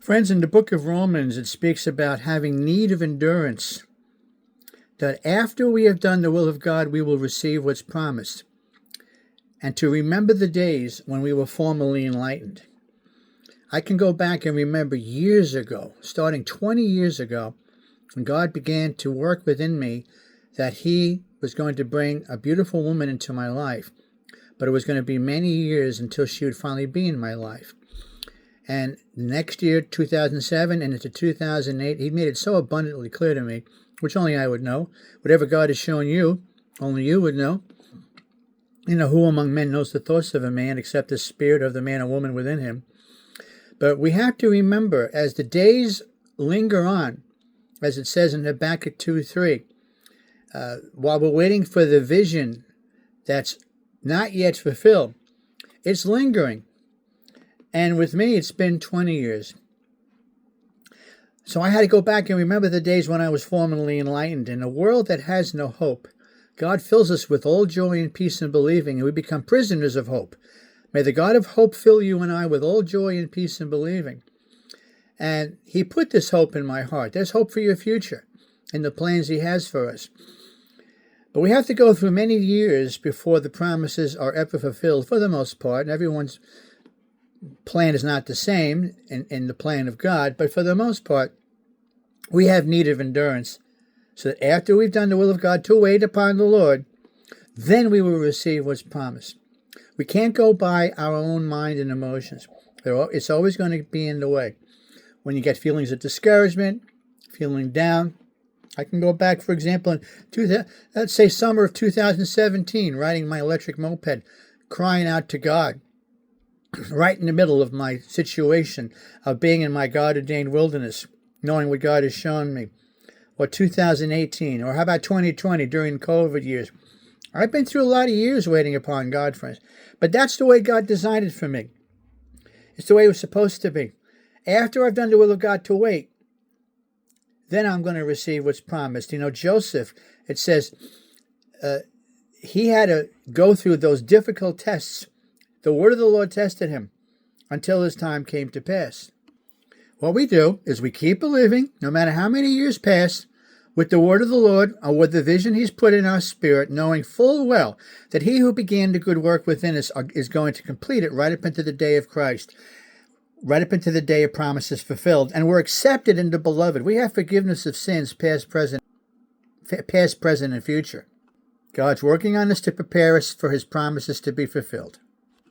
Friends, in the book of Romans, it speaks about having need of endurance, that after we have done the will of God, we will receive what's promised, and to remember the days when we were formerly enlightened. I can go back and remember years ago, starting 20 years ago, when God began to work within me that He was going to bring a beautiful woman into my life, but it was going to be many years until she would finally be in my life. And next year, 2007, and into 2008, He made it so abundantly clear to me, which only I would know. Whatever God has shown you, only you would know. You know, who among men knows the thoughts of a man except the spirit of the man or woman within him? But we have to remember, as the days linger on, as it says in Habakkuk 2:3, while we're waiting for the vision that's not yet fulfilled, it's lingering. And with me, it's been 20 years. So I had to go back and remember the days when I was formerly enlightened. In a world that has no hope, God fills us with all joy and peace in believing, and we become prisoners of hope. May the God of hope fill you and I with all joy and peace in believing. And He put this hope in my heart. There's hope for your future and the plans He has for us. But we have to go through many years before the promises are ever fulfilled, for the most part. And everyone's plan is not the same in the plan of God, but for the most part, we have need of endurance, so that after we've done the will of God to wait upon the Lord, then we will receive what's promised. We can't go by our own mind and emotions. It's always going to be in the way. When you get feelings of discouragement, feeling down, I can go back, for example, let's say summer of 2017, riding my electric moped, crying out to God, right in the middle of my situation of being in my God-ordained wilderness, knowing what God has shown me. Or 2018, or how about 2020 during COVID years? I've been through a lot of years waiting upon God, friends. But that's the way God designed it for me. It's the way it was supposed to be. After I've done the will of God to wait, then I'm going to receive what's promised. You know, Joseph, it says, he had to go through those difficult tests. The word of the Lord tested him until his time came to pass. What we do is we keep believing, no matter how many years pass, with the word of the Lord or with the vision He's put in our spirit, knowing full well that He who began the good work within us is going to complete it right up into the day of Christ, right up into the day of promises fulfilled. And we're accepted in the beloved. We have forgiveness of sins, past, present, and future. God's working on us to prepare us for His promises to be fulfilled.